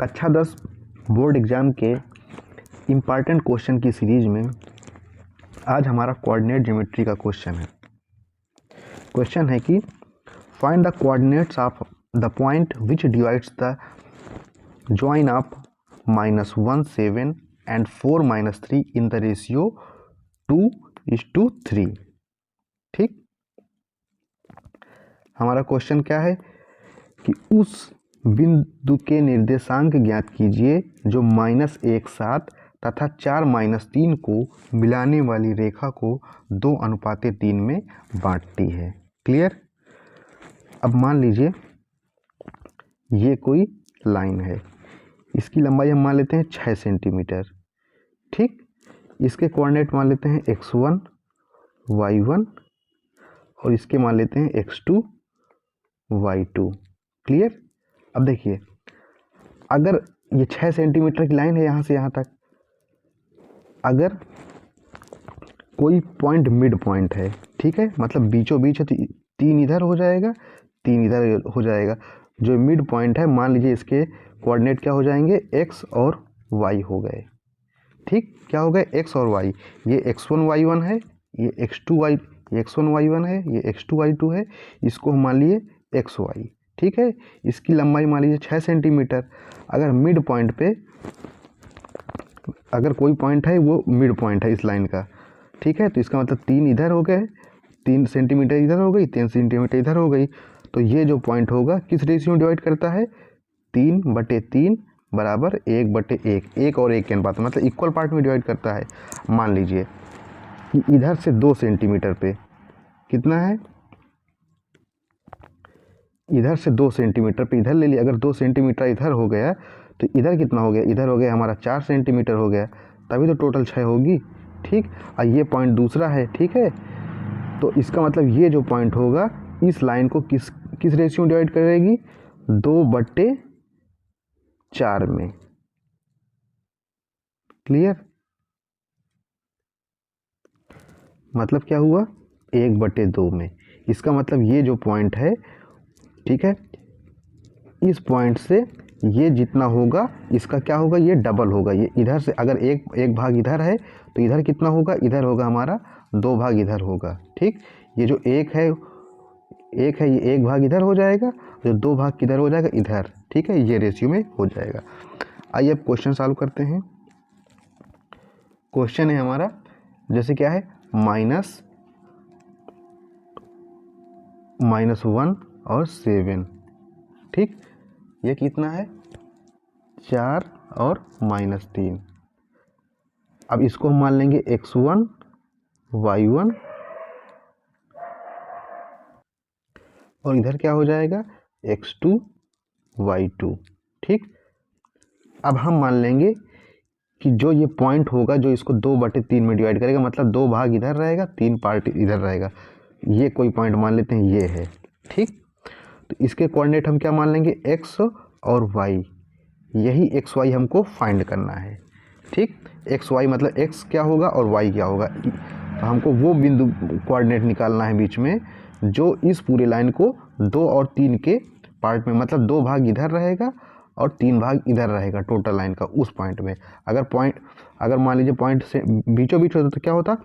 कक्षा 10 board exam के important question की सीरीज में आज हमारा कोऑर्डिनेट ज्योमेट्री का क्वेश्चन है। क्वेश्चन है कि find the coordinates of the point which divides the join of -1 7 and 4 -3 in the ratio 2:3। ठीक, हमारा क्वेश्चन क्या है कि उस बिंदु के निर्देशांक ज्ञात कीजिए जो -1 7 तथा 4 -3 को मिलाने वाली रेखा को 2:3 में बांटती है। क्लियर। अब मान लीजिए ये कोई लाइन है, इसकी लंबाई हम मान लेते हैं 6 सेंटीमीटर। ठीक, इसके कोऑर्डिनेट मान लेते हैं x1 y1 और इसके मान लेते हैं x2 y2। क्लियर। अब देखिए, अगर ये 6 सेंटीमीटर की लाइन है यहाँ से यहाँ तक, अगर कोई पॉइंट मिड पॉइंट है, ठीक है, मतलब बीचों बीच है, तो 3 इधर हो जाएगा 3 इधर हो जाएगा। जो मिड पॉइंट है मान लीजिए इसके कोऑर्डिनेट क्या हो जाएंगे, x और y हो गए। ठीक, क्या हो गए, x और y। ये x1 y1 है, ये x1 y1 है, ये x2 y2 है, इसको हम मान लिए xy। ठीक है, इसकी लंबाई मान लीजिए 6 सेंटीमीटर। अगर मिड पॉइंट पे अगर कोई पॉइंट है वो मिड पॉइंट है इस लाइन का, ठीक है, तो इसका मतलब 3 इधर हो गए, 3 सेंटीमीटर इधर हो गई, 3 सेंटीमीटर इधर हो गई। तो ये जो पॉइंट होगा किस रेशियो में डिवाइड करता है, 3/3 बराबर 1/1, 1 और 1 के अनुपात, मतलब इक्वल पार्ट में डिवाइड करता है। मान लीजिए कि इधर से 2 सेंटीमीटर पे कितना है, इधर से 2 सेंटीमीटर पे इधर ले लिया, अगर 2 सेंटीमीटर इधर हो गया तो इधर कितना हो गया, इधर हो गया हमारा 4 सेंटीमीटर हो गया, तभी तो टोटल 6 होगी। ठीक, और ये पॉइंट दूसरा है, ठीक है, तो इसका मतलब ये जो पॉइंट होगा इस लाइन को किस रेशियो में डिवाइड करेगी, 2/4 में। क्लियर। मतलब क्या हुआ, 1/2 में। इसका मतलब ये जो पॉइंट है, ठीक है, इस पॉइंट से ये जितना होगा इसका क्या होगा, ये डबल होगा। ये इधर से अगर एक भाग इधर है तो इधर कितना होगा, इधर होगा हमारा 2 भाग इधर होगा। ठीक, ये जो एक है ये एक भाग इधर हो जाएगा, जो 2 भाग किधर हो जाएगा, इधर। ठीक है, ये रेशियो में हो जाएगा। आइए अब क्वेश्चन सॉल्व करते हैं। क्वेश्चन है हमारा, जैसे क्या है, -1 और 7। ठीक, ये कितना है, 4 और -3। अब इसको हम मान लेंगे x1 y1 और इधर क्या हो जाएगा, x2 y2। ठीक, अब हम मान लेंगे कि जो ये पॉइंट होगा जो इसको 2/3 में डिवाइड करेगा, मतलब 2 भाग इधर रहेगा 3 पार्ट इधर रहेगा, ये कोई पॉइंट मान लेते हैं, ये है। ठीक, तो इसके कोऑर्डिनेट हम क्या मान लेंगे, x और y। यही एक्स वाई हमको फाइंड करना है। ठीक, एक्स वाई मतलब x क्या होगा और y क्या होगा, तो हमको वो बिंदु कोऑर्डिनेट निकालना है बीच में जो इस पूरे लाइन को 2 और 3 के पार्ट में, मतलब 2 भाग इधर रहेगा और 3 भाग इधर रहेगा टोटल लाइन का, उस पॉइंट में। अगर मान लीजिए पॉइंट से बीचों बीच होता तो क्या होता,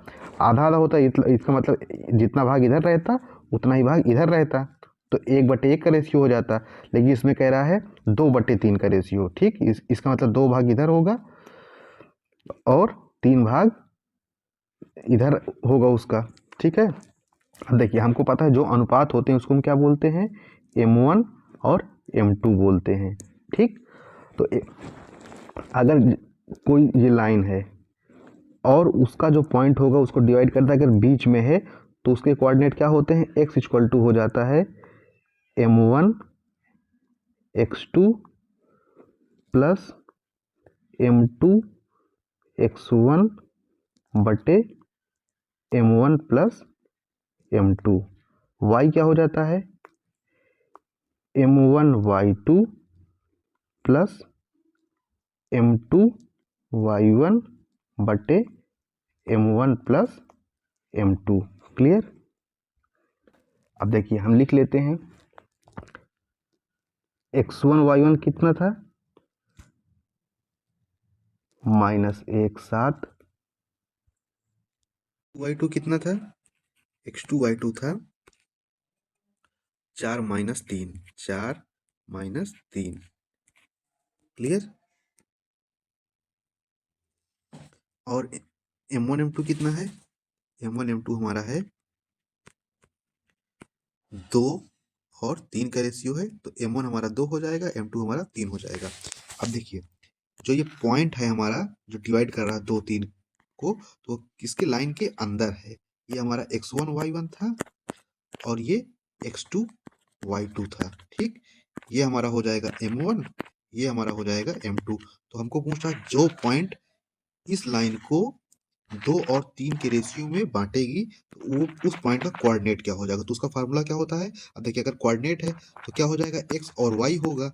आधा आधा होता, इसका मतलब जितना भाग इधर रहता उतना ही भाग इधर रहता, तो 1/1 का रेशियो हो जाता। लेकिन इसमें कह रहा है 2/3 का रेशियो। ठीक, इसका मतलब 2 भाग इधर होगा और 3 भाग इधर होगा उसका। ठीक है, अब देखिए हमको पता है जो अनुपात होते हैं उसको हम क्या बोलते हैं, M1 और M2 बोलते हैं। ठीक, तो अगर कोई ये लाइन है और उसका जो पॉइंट होगा उसको डिवाइड करता है, अगर बीच में है तो उसके कोऑर्डिनेट क्या होते हैं, x = हो जाता है M1 x2 plus M2 x1 बटे M1 प्लस M2। y क्या हो जाता है, M1 y2 plus M2 y1 बटे M1 प्लस M2। क्लियर। अब देखिए हम लिख लेते हैं, x1 y1 कितना था, -1 7 y2 कितना था, x2 y2 था 4 - 3, 4 - 3, क्लियर। और m1 m2 कितना है, m1 m2 हमारा है 2 और 3 का रेशियो है, तो m1 हमारा 2 हो जाएगा, m2 हमारा 3 हो जाएगा। अब देखिए जो ये पॉइंट है हमारा जो डिवाइड कर रहा है 2 3 को, तो किसके लाइन के अंदर है, ये हमारा x1 y1 था और ये x2 y2 था, ठीक। ये हमारा हो जाएगा m1, ये हमारा हो जाएगा m2। तो हमको पूछा जो पॉइंट इस लाइन को 2 और 3 के रेशियो में बांटेगी, तो वो उस पॉइंट का कोऑर्डिनेट क्या हो जाएगा, तो उसका फार्मूला क्या होता है। अब देखिए अगर कोऑर्डिनेट है तो क्या हो जाएगा, x और y होगा,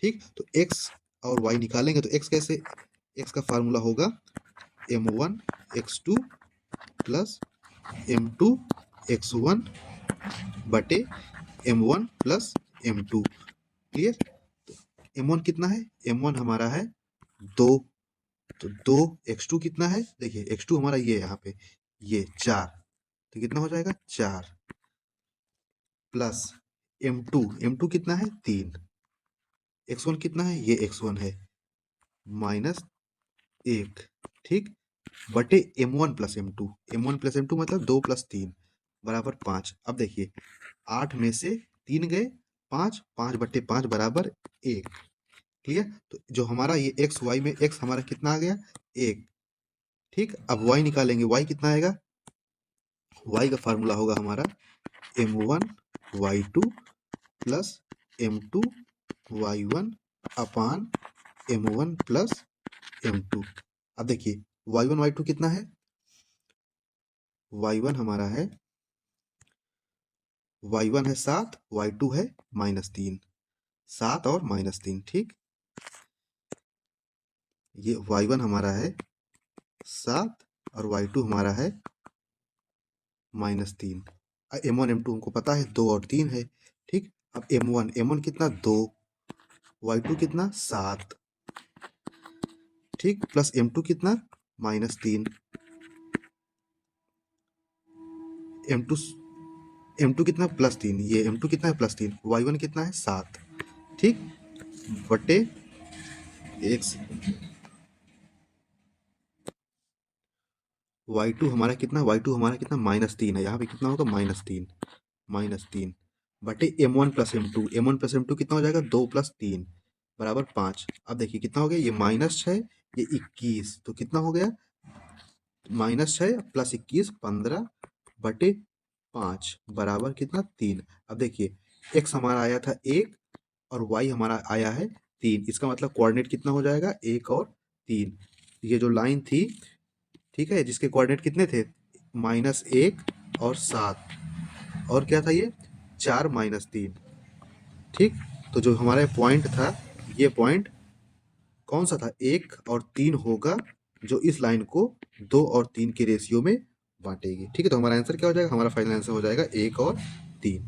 ठीक। तो x और y निकालेंगे तो x कैसे, x का फार्मूला होगा m1 x2 plus m2 x1 बटे m1 plus m2, clear. m1 कितना है, m1 हमारा है 2, तो 2 x2 कितना है, देखिए x2 हमारा ये यहाँ पे ये 4, तो कितना हो जाएगा 4 प्लस m2 कितना है 3, x1 कितना है, ये x1 है -1, ठीक, बटे m1 प्लस m2 मतलब 2 + 3 बराबर 5। अब देखिए 8 में से 3 गए 5, 5 बटे 5 बराबर 1, क्लियर। तो जो हमारा ये x y में x हमारा कितना आ गया 1, ठीक। अब y निकालेंगे, y कितना आएगा, y का फार्मूला होगा हमारा m1 y2 plus m2 y1 अपान m1 प्लस m2। अब देखिए y1 y2 कितना है, y1 हमारा है y1 है 7, y2 है -3, 7 और -3, ठीक। ये y1 हमारा है 7 और y2 हमारा है -3। m1 m2 हमको पता है 2 और 3 है, ठीक। अब m1 कितना 2, y2 कितना 7, ठीक, प्लस m2 कितना -3, m2 m2 कितना +3, ये m2 कितना है +3, y1 कितना है 7, ठीक, बटे x y2 हमारा कितना -3 है, यहाँ पे कितना होगा -3 बटे m1 + m2 कितना हो जाएगा 2 + 3 बराबर 5। अब देखिए कितना हो गया, ये -6 ये 21, तो कितना हो गया -6 + 21 15 बटे 5 बराबर कितना 3। अब देखिए x हमारा आया था 1 और y हमारा आया है 3, इसका मतलब कोऑर्डिनेट कितना हो जाएगा 1 और 3। ये जो लाइन थी, ठीक है, जिसके कोऑर्डिनेट कितने थे -1 और 7, और क्या था ये 4 -3, ठीक। तो जो हमारा पॉइंट था, ये पॉइंट कौन सा था, 1 और 3 होगा, जो इस लाइन को 2 और 3 के रेशियो में बांटेगी, ठीक है। तो हमारा आंसर क्या हो जाएगा, हमारा फाइनल आंसर हो जाएगा 1 और 3।